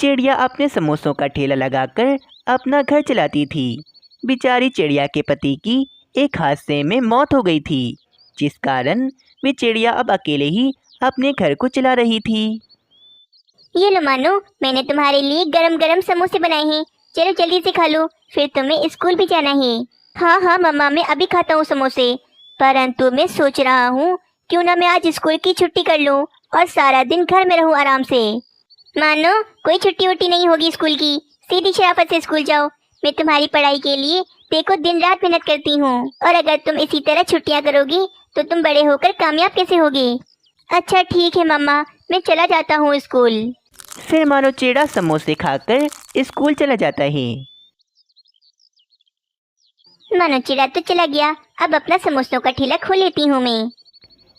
चिड़िया अपने समोसों का ठेला लगाकर अपना घर चलाती थी। बेचारी चिड़िया के पति की एक हादसे में मौत हो गई थी, जिस कारण वे चिड़िया अब अकेले ही अपने घर को चला रही थी। ये लो मानो, मैंने तुम्हारे लिए गरम गरम समोसे बनाए हैं। चलो जल्दी से खा लो, फिर तुम्हें स्कूल भी जाना है। हाँ हाँ मम्मा, मैं अभी खाता हूँ समोसे। परंतु मैं सोच रहा हूँ क्यों ना मैं आज स्कूल की छुट्टी कर लूँ और सारा दिन घर में रहूँ आराम से। मानो, कोई छुट्टी वुट्टी नहीं होगी स्कूल की, सीधी शराफत से स्कूल जाओ। मैं तुम्हारी पढ़ाई के लिए देखो दिन रात मेहनत करती हूँ, और अगर तुम इसी तरह छुट्टियाँ करोगी तो तुम बड़े होकर कामयाब कैसे होगे। अच्छा ठीक है मम्मा, मैं चला जाता हूँ स्कूल। फिर मानो चिड़ा समोसे खाकर स्कूल चला जाता है। मानो चिड़ा तो चला गया, अब अपना समोसों का ठेला खोल लेती हूँ मैं।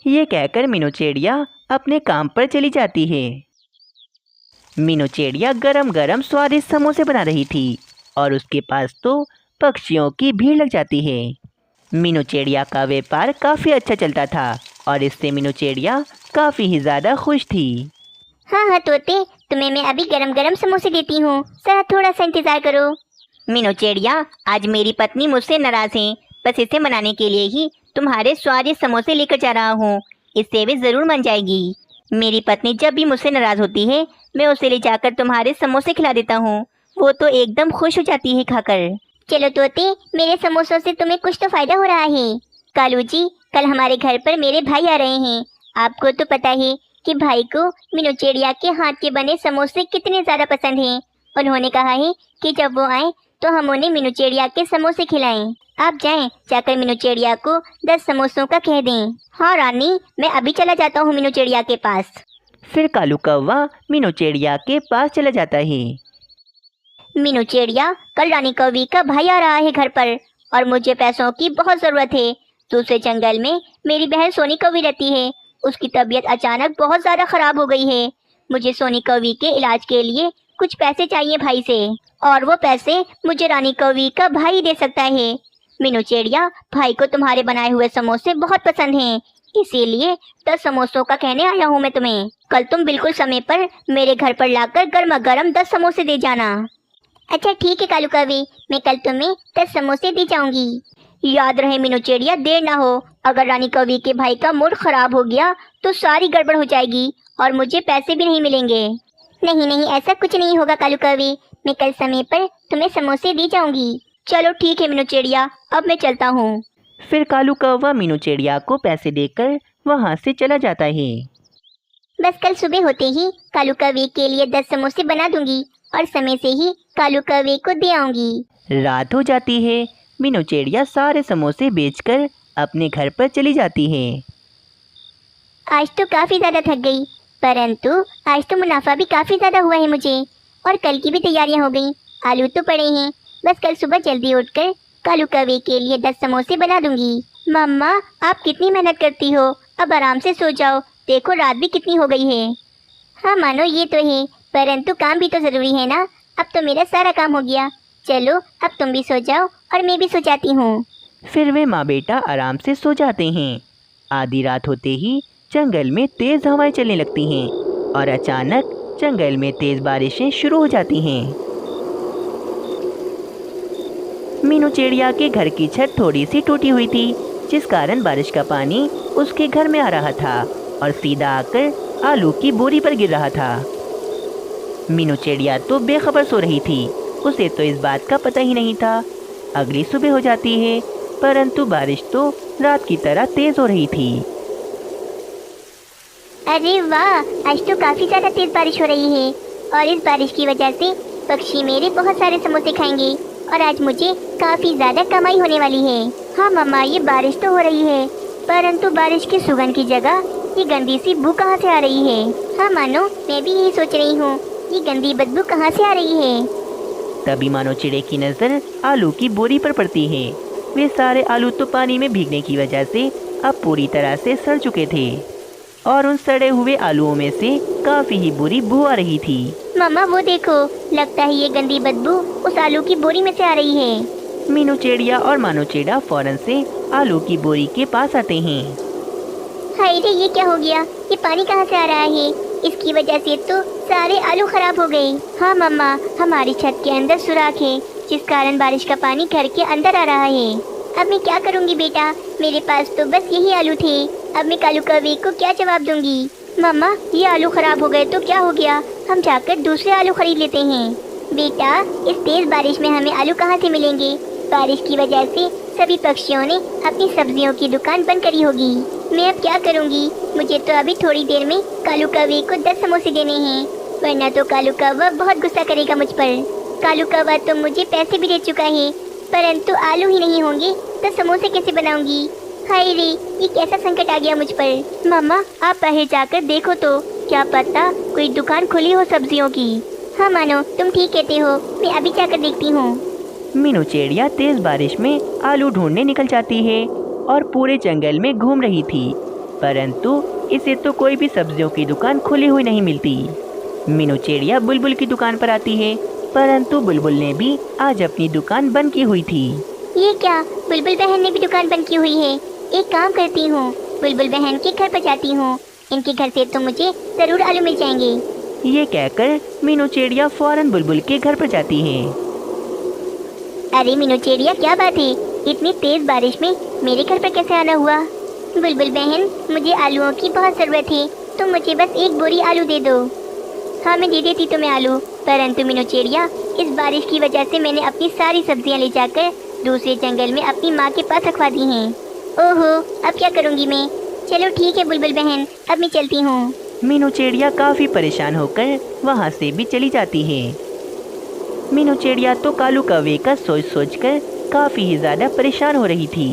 ये कहकर मीनू चिड़िया अपने काम पर चली जाती है। मीनू चिड़िया गरम गरम स्वादिष्ट समोसे बना रही थी और उसके पास तो पक्षियों की भीड़ लग जाती है। मीनू चिड़िया का व्यापार काफ़ी अच्छा चलता था और इससे मीनू चिड़िया काफ़ी ही ज़्यादा खुश थी। हाँ हाँ तोते, तुम्हें मैं अभी गरम गरम समोसे देती हूँ, जरा थोड़ा सा इंतजार करो। मीनू चिड़िया, आज मेरी पत्नी मुझसे नाराज है, बस इसे मनाने के लिए ही तुम्हारे स्वादिष्ट समोसे लेकर जा रहा हूँ। इससे वे ज़रूर मन जाएगी। मेरी पत्नी जब भी मुझसे नाराज होती है, मैं उसे ले जाकर तुम्हारे समोसे खिला देता हूँ। वो तो एकदम खुश हो जाती है खाकर। चलो तोते, मेरे समोसों से तुम्हें कुछ तो फायदा हो रहा है। कालू जी, कल हमारे घर पर मेरे भाई आ रहे हैं। आपको तो पता है कि भाई को मीनू चिड़िया के हाथ के बने समोसे कितने ज़्यादा पसंद हैं। उन्होंने कहा है कि जब वो आए तो हम उन्हें मीनू चिड़िया के समोसे खिलाएं। आप जाएं, जाकर मीनू चिड़िया को 10 समोसों का कह दें। हाँ रानी, मैं अभी चला जाता हूँ मीनू चिड़िया के पास। फिर कालू कौवा मीनू चिड़िया के पास चला जाता है। मीनू चिड़िया, कल रानी कौवी का भाई आ रहा है घर पर और मुझे पैसों की बहुत ज़रूरत है। दूसरे जंगल में मेरी बहन सोनी कौवी रहती है। उसकी तबीयत अचानक बहुत ज़्यादा ख़राब हो गई है। मुझे सोनी कौवी के इलाज के लिए कुछ पैसे चाहिए भाई से, और वो पैसे मुझे रानी कौवी का भाई दे सकता है। मीनू चिड़िया, भाई को तुम्हारे बनाए हुए समोसे बहुत पसंद हैं, इसीलिए 10 समोसों का कहने आया हूँ मैं तुम्हें। कल तुम बिल्कुल समय पर मेरे घर पर लाकर गर्मा गर्म 10 समोसे दे जाना। अच्छा ठीक है कालू कौवी, मैं कल तुम्हें 10 समोसे दे जाऊंगी। याद रहे मीनू चिड़िया, देर ना हो। अगर रानी कौवी के भाई का मूड खराब हो गया तो सारी गड़बड़ हो जाएगी और मुझे पैसे भी नहीं मिलेंगे। नहीं नहीं, ऐसा कुछ नहीं होगा कालू कौवी, मैं कल समय पर तुम्हें समोसे दे जाऊंगी। चलो ठीक है मीनू चिड़िया, अब मैं चलता हूँ। फिर कालू कौवा मीनू चिड़िया को पैसे देकर वहाँ से चला जाता है। बस कल सुबह होते ही कालू कौवे के लिए 10 समोसे बना दूंगी और समय से ही कालू कौवे को दे आऊंगी। रात हो जाती है। मीनू चिड़िया सारे समोसे बेचकर अपने घर पर चली जाती है। आज तो काफ़ी ज़्यादा थक गई, परंतु आज तो मुनाफा भी काफ़ी ज़्यादा हुआ है मुझे, और कल की भी तैयारियां हो गई। आलू तो पड़े हैं, बस कल सुबह जल्दी उठकर कालू कौवे के लिए 10 समोसे बना दूंगी। मम्मा, आप कितनी मेहनत करती हो, अब आराम से सो जाओ, देखो रात भी कितनी हो गई है। हाँ मानो ये तो है, परंतु काम भी तो ज़रूरी है ना। अब तो मेरा सारा काम हो गया, चलो अब तुम भी सो जाओ और मैं भी सो जाती हूँ। फिर वे माँ बेटा आराम से सो जाते हैं। आधी रात होते ही जंगल में तेज़ हवाएं चलने लगती हैं और अचानक जंगल में तेज़ बारिशें शुरू हो जाती हैं। मीनू चिड़िया के घर की छत थोड़ी सी टूटी हुई थी, जिस कारण बारिश का पानी उसके घर में आ रहा था और सीधा आकर आलू की बोरी पर गिर रहा था। मीनू चिड़िया तो बेखबर सो रही थी, उसे तो इस बात का पता ही नहीं था। अगली सुबह हो जाती है, परंतु बारिश तो रात की तरह तेज़ हो रही थी। अरे वाह, आज तो काफ़ी ज़्यादा तेज़ बारिश हो रही है और इस बारिश की वजह से पक्षी मेरे बहुत सारे समोसे खाएंगे और आज मुझे काफ़ी ज़्यादा कमाई होने वाली है। हाँ मम्मा, ये बारिश तो हो रही है, परंतु बारिश की सुगंध की जगह ये गंदी सी बू कहाँ से आ रही है। हाँ मानो, मैं भी यही सोच रही हूँ, ये गंदी बदबू कहाँ से आ रही है। तभी मानो चिड़े की नज़र आलू की बोरी पर पड़ती है। वे सारे आलू तो पानी में भीगने की वजह से अब पूरी तरह से सड़ चुके थे और उन सड़े हुए आलूओं में से काफ़ी ही बुरी बू आ रही थी। मम्मा वो देखो, लगता है ये गंदी बदबू उस आलू की बोरी में से आ रही है। मीनू चिड़िया और मानो चिड़ा फौरन से आलू की बोरी के पास आते हैं। हाय रे, ये क्या हो गया, ये पानी कहाँ से आ रहा है इसकी वजह से तो सारे आलू खराब हो गए। हाँ मम्मा, हमारी छत के अंदर सुराख है जिस कारण बारिश का पानी घर के अंदर आ रहा है। अब मैं क्या करूँगी बेटा, मेरे पास तो बस यही आलू थे। अब मैं कालू कौवे को क्या जवाब दूंगी? मम्मा, ये आलू खराब हो गए तो क्या हो गया, हम जाकर दूसरे आलू खरीद लेते हैं। बेटा, इस तेज बारिश में हमें आलू कहाँ से मिलेंगे? बारिश की वजह से सभी पक्षियों ने अपनी सब्जियों की दुकान बंद करी होगी। मैं अब क्या करूँगी? मुझे तो अभी थोड़ी देर में कालू कौवे को 10 समोसे देने हैं, वरना तो कालू कौवा बहुत गुस्सा करेगा मुझ पर। कालू कौवा तो मुझे पैसे भी दे चुका है, परंतु आलू ही नहीं होंगे तो समोसे कैसे बनाऊंगी? हाय रे, ये कैसा संकट आ गया मुझ पर। मम्मा, आप बाहर जाकर देखो तो, क्या पता कोई दुकान खुली हो सब्जियों की। हाँ मानो, तुम ठीक कहते हो, मैं अभी जाकर देखती हूँ। मीनू चिड़िया तेज बारिश में आलू ढूंढने निकल जाती है और पूरे जंगल में घूम रही थी, परंतु इसे तो कोई भी सब्जियों की दुकान खुली हुई नहीं मिलती। मीनू चिड़िया बुलबुल की दुकान पर आती है, परंतु बुलबुल ने भी आज अपनी दुकान बंद की हुई थी। ये क्या, बुलबुल बहन ने भी दुकान बंद की हुई है? एक काम करती हूँ, बुलबुल बहन के घर पर जाती हूँ, इनके घर से तो मुझे जरूर आलू मिल जाएंगे। ये कहकर मीनू चिड़िया फौरन बुलबुल के घर पर जाती है। अरे मीनू चिड़िया, क्या बात है, इतनी तेज बारिश में मेरे घर पर कैसे आना हुआ? बुलबुल बहन, मुझे आलूओं की बहुत ज़रूरत है, तो मुझे बस एक बोरी आलू दे दो। हाँ, मैं दे देती तुम्हें आलू, परंतु मीनू चिड़िया, इस बारिश की वजह से मैंने अपनी सारी सब्जियां ले जाकर दूसरे जंगल में अपनी माँ के पास रखवा दी हैं। ओहो, अब क्या करूँगी मैं? चलो ठीक है बुलबुल बहन, अब मैं चलती हूँ। मीनू चिड़िया काफी परेशान होकर वहाँ से भी चली जाती है। मीनू चिड़िया तो कालू कौवे का सोच सोच कर काफी ही ज्यादा परेशान हो रही थी।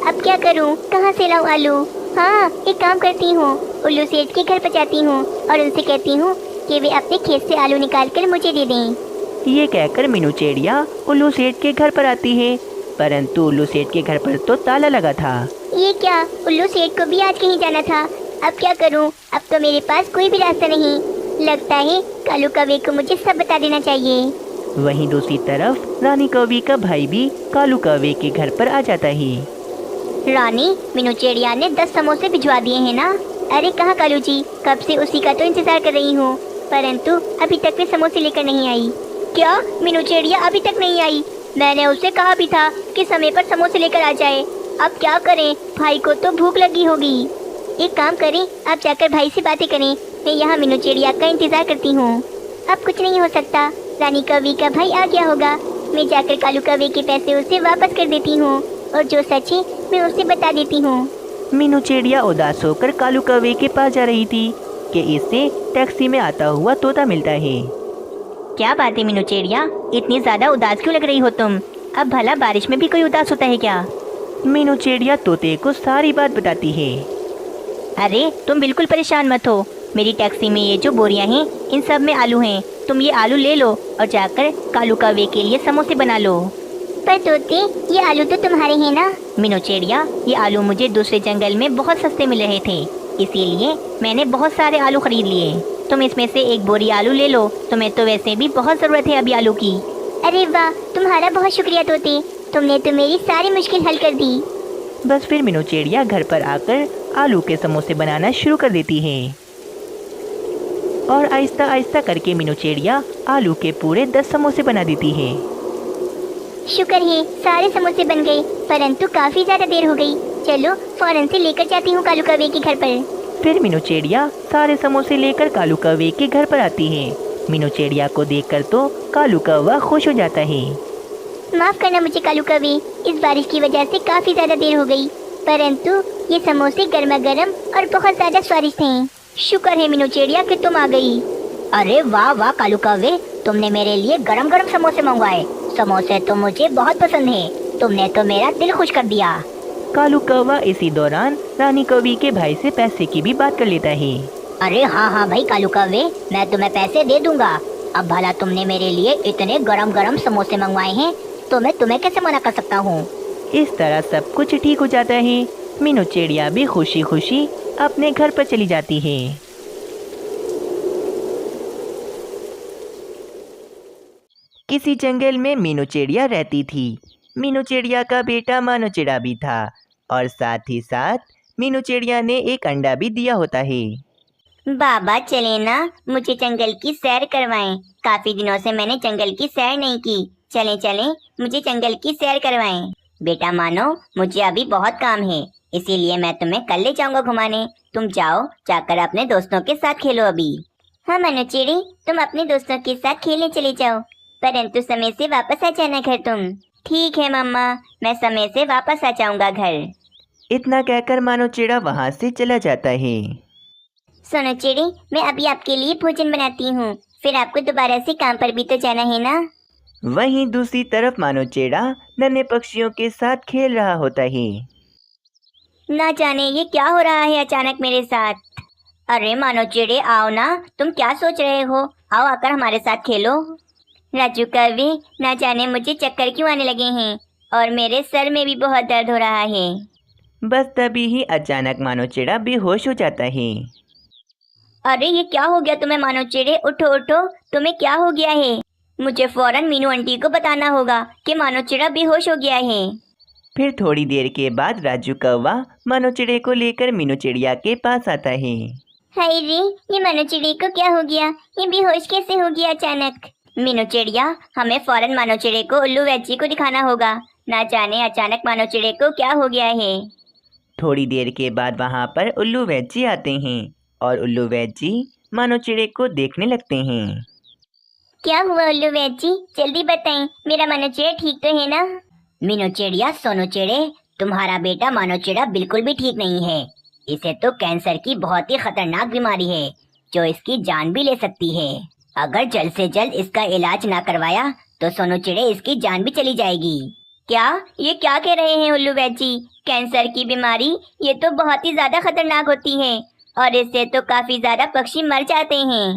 अब क्या करूँ, कहाँ से लाऊं आलू? हाँ, एक काम करती हूँ, उल्लू सेठ के घर पर जाती हूँ और उनसे कहती हूँ कि वे अपने खेत से आलू निकाल कर मुझे दे दें। ये कहकर मीनू चिड़िया उल्लू सेठ के घर पर आती है, परंतु उल्लू सेठ के घर पर तो ताला लगा था। ये क्या, उल्लू सेठ को भी आज कहीं जाना था? अब क्या करूँ, अब तो मेरे पास कोई भी रास्ता नहीं। लगता है कालू कौवे को मुझे सब बता देना चाहिए। वहीं दूसरी तरफ रानी कौवी का भाई भी कालू कौवे के घर पर आ जाता है। रानी, मीनू चिड़िया ने 10 समोसे भिजवा दिए हैं ना? अरे कहाँ कालू जी, कब से उसी का तो इंतजार कर रही हूँ, परंतु अभी तक वे समोसे लेकर नहीं आई। क्या, मीनू चिड़िया अभी तक नहीं आई? मैंने उसे कहा भी था कि समय पर समोसे लेकर आ जाए। अब क्या करें, भाई को तो भूख लगी होगी। एक काम करें, आप जाकर भाई से बातें करें, मैं यहाँ मीनू चिड़िया का इंतजार करती हूँ। अब कुछ नहीं हो सकता, रानी कौवी का भाई आ गया होगा। मैं जाकर कालू कौवे के पैसे उसे वापस कर देती हूँ और जो सच है मैं उसे बता देती हूँ। मीनू चिड़िया उदास होकर कालू कौवे के पास जा रही थी कि इससे टैक्सी में आता हुआ तोता मिलता है। क्या बात है मीनू चिड़िया, इतनी ज्यादा उदास क्यों लग रही हो तुम? अब भला बारिश में भी कोई उदास होता है क्या? मीनू चिड़िया तोते को सारी बात बताती है। अरे तुम बिल्कुल परेशान मत हो, मेरी टैक्सी में ये जो बोरियां हैं इन सब में आलू हैं, तुम ये आलू ले लो और जाकर कालू कौवे के लिए समोसे बना लो। पर तोते, ये आलू तो तुम्हारे हैं ना? मीनू चिड़िया, ये आलू मुझे दूसरे जंगल में बहुत सस्ते मिल रहे थे, इसीलिए मैंने बहुत सारे आलू खरीद लिए। तुम इसमें से एक बोरी आलू ले लो, तुम्हें तो वैसे भी बहुत ज़रूरत है अभी आलू की। अरे वाह, तुम्हारा बहुत शुक्रिया तोते, तुमने तो मेरी सारी मुश्किल हल कर दी। बस फिर मीनू चिड़िया घर पर आकर आलू के समोसे बनाना शुरू कर देती है और आहिस्ता आहिस्ता करके मीनू चिड़िया आलू के पूरे 10 समोसे बना देती है। शुक्र है सारे समोसे बन गए, परंतु काफी ज्यादा देर हो गई। चलो फौरन से लेकर जाती हूँ कालू कौवे के घर पर। फिर मीनू चिड़िया सारे समोसे लेकर कालू कौवे के घर पर आती है। मीनू चिड़िया को देखकर तो कालू कौवा खुश हो जाता है। माफ करना मुझे कालू कौवे, इस बारिश की वजह से काफी ज्यादा देर हो गई, परंतु ये समोसे गर्मा गर्म और बहुत ज्यादा स्वादिष्ट हैं। शुक्र है मीनू चिड़िया कि तुम आ गई। अरे वाह वाह कालू कौवे, तुमने मेरे लिए गरम गरम समोसे मंगवाए। समोसे तो मुझे बहुत पसंद है, तुमने तो मेरा दिल खुश कर दिया। कालू कौवा इसी दौरान रानी कौवी के भाई से पैसे की भी बात कर लेता है। अरे हाँ हाँ भाई कालू कौवे, मैं तुम्हें पैसे दे दूंगा। अब भला तुमने मेरे लिए इतने गरम गरम समोसे मंगवाए हैं, तो मैं तुम्हें कैसे मना कर सकता हूँ। इस तरह सब कुछ ठीक हो जाता है। मीनू चिड़िया भी खुशी खुशी अपने घर पर चली जाती है। किसी जंगल में मीनू चिड़िया रहती थी। मीनू चिड़िया का बेटा मानो चिड़ा भी था और साथ ही साथ मीनू चिड़िया ने एक अंडा भी दिया होता है। बाबा चले ना, मुझे जंगल की सैर करवाएं। काफी दिनों से मैंने जंगल की सैर नहीं की। चलें चलें, मुझे जंगल की सैर करवाएं। बेटा मानो, मुझे अभी बहुत काम है, इसीलिए मैं तुम्हें कल ले जाऊंगा घुमाने। तुम जाओ, जाकर अपने दोस्तों के साथ खेलो अभी। हाँ मनोचेड़ी, तुम अपने दोस्तों के साथ खेलने चले जाओ, परंतु समय से वापस आ जाना घर तुम। ठीक है मम्मा, मैं समय से वापस आ जाऊंगा घर। इतना कहकर मानोचेड़ा वहाँ से चला जाता है। सोनो चिड़ी, मैं अभी आपके लिए भोजन बनाती हूँ, फिर आपको दोबारा से काम पर भी तो जाना है ना। वहीं दूसरी तरफ मानोचेड़ा नन्हे पक्षियों के साथ खेल रहा होता है। ना जाने ये क्या हो रहा है अचानक मेरे साथ। अरे मानो चिड़े, आओ ना, तुम क्या सोच रहे हो? आओ आकर हमारे साथ खेलो। राजू कवि, ना जाने मुझे चक्कर क्यों आने लगे हैं और मेरे सर में भी बहुत दर्द हो रहा है। बस तभी ही अचानक मानोचेड़ा बेहोश हो जाता है। अरे ये क्या हो गया तुम्हें मानो चिड़े? उठो उठो, तुम्हें क्या हो गया है? मुझे फौरन मीनू आंटी को बताना होगा कि मानो चिड़ा बेहोश हो गया है। फिर थोड़ी देर के बाद राजू कौवा मानोचेड़े को लेकर मीनू चिड़िया के पास आता है। हाय रे, ये मानो चिड़ी को क्या हो गया? ये बेहोश कैसे हो गया अचानक? मीनू चिड़िया, हमें फौरन मानो चिड़े को उल्लू वैजी को दिखाना होगा। ना जाने अचानक मानो चिड़े को क्या हो गया है। थोड़ी देर के बाद वहाँ पर उल्लू वैजी आते हैं और उल्लू वैजी मानोचेड़े को देखने लगते हैं। क्या हुआ उल्लू वैजी? जल्दी बताएं, मेरा मानो चिड़ा ठीक तो है ना? मीनू चिड़िया, सोनू चिड़े, तुम्हारा बेटा मानो चिड़ा बिल्कुल भी ठीक नहीं है। इसे तो कैंसर की बहुत ही खतरनाक बीमारी है, जो इसकी जान भी ले सकती है। अगर जल्द से जल्द इसका इलाज ना करवाया तो सोनू चिड़े इसकी जान भी चली जाएगी। क्या? ये क्या कह रहे हैं उल्लू वैजी? कैंसर की बीमारी ये तो बहुत ही ज्यादा खतरनाक होती है और इससे तो काफी ज्यादा पक्षी मर जाते हैं।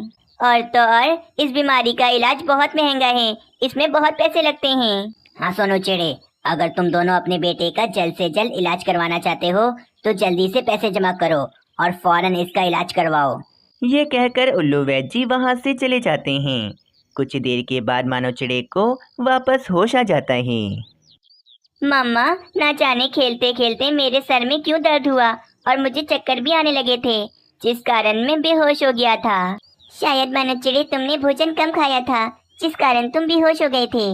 और तो और इस बीमारी का इलाज बहुत महंगा है, इसमें बहुत पैसे लगते हैं। हाँ सोनू चिड़े, अगर तुम दोनों अपने बेटे का जल्द से जल्द इलाज करवाना चाहते हो तो जल्दी से पैसे जमा करो और फौरन इसका इलाज करवाओ। ये कहकर उल्लू वैजी वहाँ से चले जाते हैं। कुछ देर के बाद मानोचेड़े को वापस होश आ जाता है। मम्मा, ना जाने खेलते खेलते मेरे सर में क्यों दर्द हुआ और मुझे चक्कर भी आने लगे थे, जिस कारण मैं बेहोश हो गया था। शायद मानोचिड़े तुमने भोजन कम खाया था, जिस कारण तुम बेहोश हो गए थे।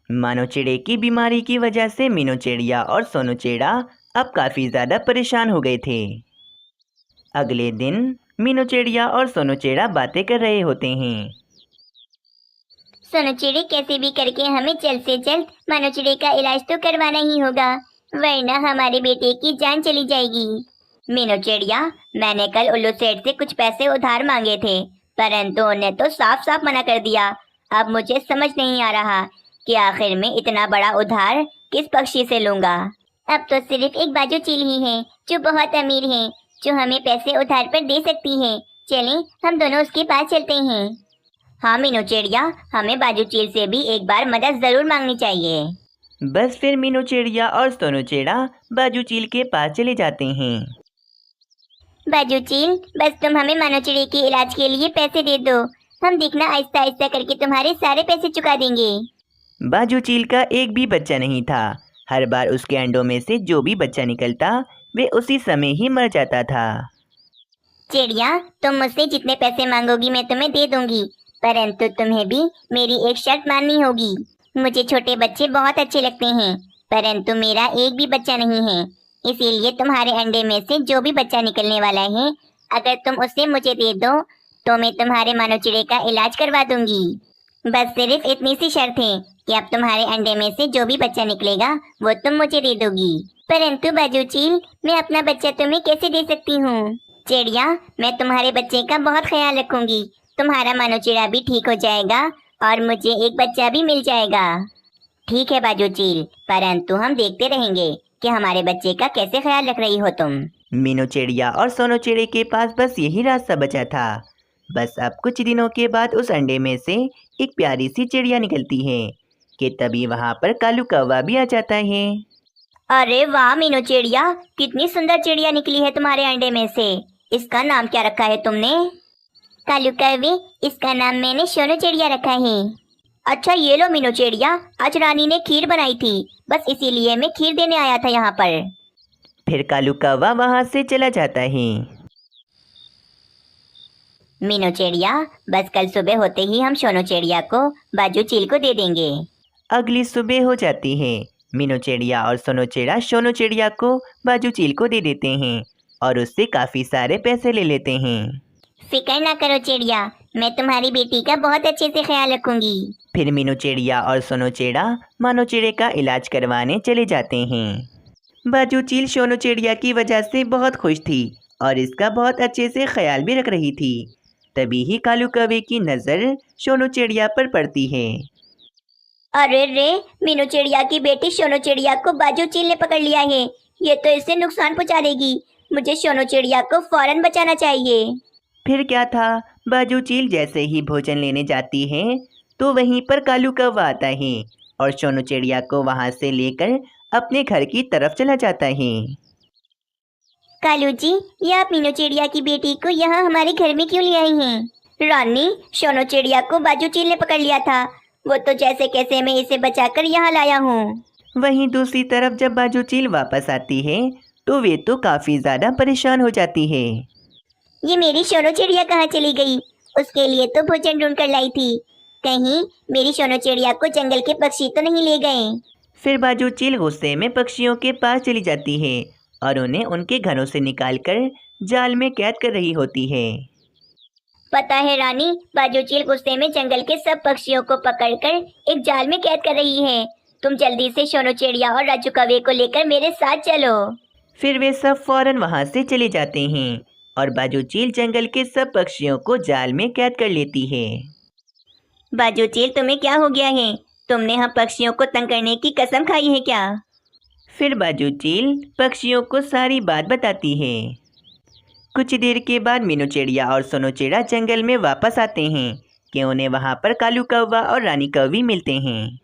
मानोचेड़े की बीमारी की वजह से मीनूचेड़िया और सोनूचेड़ा अब काफ़ी ज़्यादा परेशान हो गए थे। अगले दिन मीनूचेड़िया और सोनूचेड़ा बातें कर रहे होते हैं। सोनूचिड़े, कैसे भी करके हमें जल्द से जल्द मानोचिड़े का इलाज तो करवाना ही होगा, वरना हमारे बेटे की जान चली जाएगी। मीनू चिड़िया, मैंने कल उल्लू सेठ से कुछ पैसे उधार मांगे थे, परंतु उन्हें तो साफ साफ मना कर दिया। अब मुझे समझ नहीं आ रहा कि आखिर में इतना बड़ा उधार किस पक्षी से लूंगा। अब तो सिर्फ एक बाजू चील ही है जो बहुत अमीर है, जो हमें पैसे उधार पर दे सकती है। चलें, हम दोनों उसके पास चलते हैं। हाँ मीनू चिड़िया, हमें बाजू चील से भी एक बार मदद जरूर मांगनी चाहिए। बस फिर मीनूचेड़िया और सोनूचेड़ा बाजू चील के पास चले जाते हैं। बाजू चील, बस तुम हमें मानोचिड़े के इलाज के लिए पैसे दे दो, हम देखना आहिस्ता आहिस्ता करके तुम्हारे सारे पैसे चुका देंगे। बाजू चील का एक भी बच्चा नहीं था। हर बार उसके अंडों में से जो भी बच्चा निकलता वे उसी समय ही मर जाता था। चिड़िया, तुम मुझसे जितने पैसे मांगोगी मैं तुम्हें दे दूंगी, परंतु तुम्हें भी मेरी एक शर्त माननी होगी। मुझे छोटे बच्चे बहुत अच्छे लगते हैं, परंतु मेरा एक भी बच्चा नहीं है, इसीलिए तुम्हारे अंडे में से जो भी बच्चा निकलने वाला है, अगर तुम उसे मुझे दे दो तो मैं तुम्हारे मानोचिड़े का इलाज करवा दूंगी। बस सिर्फ इतनी सी शर्त है कि अब तुम्हारे अंडे में से जो भी बच्चा निकलेगा वो तुम मुझे दे दोगी। परंतु बाजू चील, मैं अपना बच्चा तुम्हें कैसे दे सकती हूँ? चिड़िया, मैं तुम्हारे बच्चे का बहुत ख्याल रखूंगी, तुम्हारा मानोचिड़ा भी ठीक हो जाएगा और मुझे एक बच्चा भी मिल जाएगा। ठीक है बाजू चील, परंतु हम देखते रहेंगे कि हमारे बच्चे का कैसे ख्याल रख रही हो तुम। मीनूचेड़िया और सोनूचेड़े के पास बस यही रास्ता बचा था। बस अब कुछ दिनों के बाद उस अंडे में से एक प्यारी सी चिड़िया निकलती है कि तभी वहाँ पर कालू कौवा भी आ जाता है। अरे वाह मीनू चिड़िया, कितनी सुंदर चिड़िया निकली है तुम्हारे अंडे में से। इसका नाम क्या रखा है तुमने? कालू कौवे, इसका नाम मैंने सोनू चिड़िया रखा है। अच्छा ये लो मीनू चिड़िया, आज रानी ने खीर बनाई थी, बस इसीलिए मैं खीर देने आया था यहाँ पर। फिर कालू कौवा वहाँ से चला जाता है। मीनू चिड़िया, बस कल सुबह होते ही हम सोनू चिड़िया को बाजू चील को दे देंगे। अगली सुबह हो जाती है। मीनू चिड़िया और सोनू चिड़िया को बाजू चील को दे देते हैं और उससे काफ़ी सारे पैसे ले लेते हैं। फिक्र ना करो चिड़िया, मैं तुम्हारी बेटी का बहुत अच्छे से ख्याल रखूंगी। फिर मीनू चिड़िया और सोनू चिड़ा मानो चिड़े का इलाज करवाने चले जाते हैं। बाजू चील सोनू चिड़िया की वजह से बहुत खुश थी और इसका बहुत अच्छे से ख्याल भी रख रही थी। तभी ही कालू कौवे की नज़र सोनू चिड़िया पर पड़ती है। अरे रे, मीनू चिड़िया की बेटी सोनू चिड़िया को बाजू चील ने पकड़ लिया है। ये तो इससे नुकसान पहुंचा देगी। मुझे सोनू चिड़िया को फौरन बचाना चाहिए। फिर क्या था, बाजू चील जैसे ही भोजन लेने जाती है तो वहीं पर कालू कौवा आता है और सोनू चिड़िया को वहां से लेकर अपने घर की तरफ चला जाता है। कालू जी, ये आप मीनू चिड़िया की बेटी को यहाँ हमारे घर में क्यों ले आई हैं? रानी, सोनू चिड़िया को बाजू चील ने पकड़ लिया था। वो तो जैसे कैसे मैं इसे बचाकर यहाँ लाया हूँ। वहीं दूसरी तरफ जब बाजू चील वापस आती है तो वे तो काफ़ी ज़्यादा परेशान हो जाती है। ये मेरी सोनू चिड़िया कहाँ चली गई? उसके लिए तो भोजन ढूंढ कर लाई थी। कहीं मेरी सोनू चिड़िया को जंगल के पक्षी तो नहीं ले गए? फिर बाजू चील गुस्से में पक्षियों के पास चली जाती है और उन्हें उनके घरों से निकालकर जाल में कैद कर रही होती है। पता है रानी, बाजू चील गुस्से में जंगल के सब पक्षियों को पकड़कर एक जाल में कैद कर रही है। तुम जल्दी से सोनू चिड़िया और राजू कौवे को लेकर मेरे साथ चलो। फिर वे सब फौरन वहां से चले जाते हैं और बाजू चील जंगल के सब पक्षियों को जाल में कैद कर लेती है। बाजू चील, तुम्हें क्या हो गया है? तुमने हम पक्षियों को तंग करने की कसम खाई है क्या? फिर बाजू चील पक्षियों को सारी बात बताती है। कुछ देर के बाद मीनू चिड़िया और सोनू चिड़ा जंगल में वापस आते हैं कि उन्हें वहां पर कालू कौवा और रानी कौवी मिलते हैं।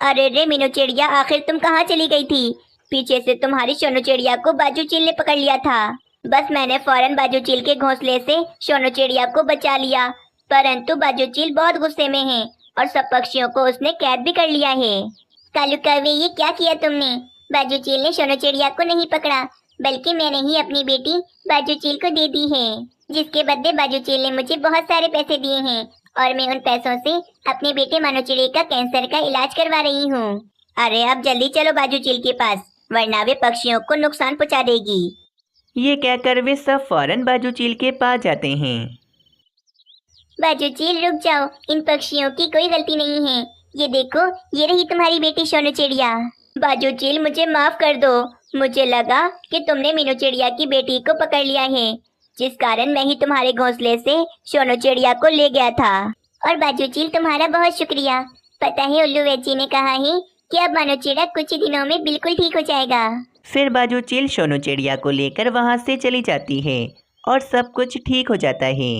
अरे रे मीनू चिड़िया, आखिर तुम कहाँ चली गई थी? पीछे से तुम्हारी सोनू चिड़िया को बाजू चील ने पकड़ लिया था। बस मैंने फौरन बाजू चील के घोंसले से सोनू चिड़िया को बचा लिया, परंतु बाजू चील बहुत गुस्से में है और सब पक्षियों को उसने कैद भी कर लिया है। कालू कौवे, ये क्या किया तुमने? बाजू चील ने सोनू चिड़िया को नहीं पकड़ा, बल्कि मैंने ही अपनी बेटी बाजू चील को दे दी है, जिसके बदले बाजू चील ने मुझे बहुत सारे पैसे दिए हैं और मैं उन पैसों से अपने बेटे मानो चिड़े का कैंसर का इलाज करवा रही हूँ। अरे अब जल्दी चलो बाजू चील के पास, वरना वे पक्षियों को नुकसान पहुँचा देगी। ये कहकर वे सब फौरन बाजू चील के पास जाते हैं। बाजू चील, रुक जाओ, इन पक्षियों की कोई गलती नहीं है। ये देखो, ये रही तुम्हारी बेटी सोनू चिड़िया। बाजू चील, मुझे माफ कर दो। मुझे लगा कि तुमने मीनू चिड़िया की बेटी को पकड़ लिया है, जिस कारण मैं ही तुम्हारे घोंसले से सोनू चिड़िया को ले गया था। और बाजू चील, तुम्हारा बहुत शुक्रिया। पता है, उल्लू वैची ने कहा है कि अब मानो चिड़ा कुछ ही दिनों में बिल्कुल ठीक हो जाएगा। फिर बाजू चील सोनू चिड़िया को लेकर वहां से चली जाती है और सब कुछ ठीक हो जाता है।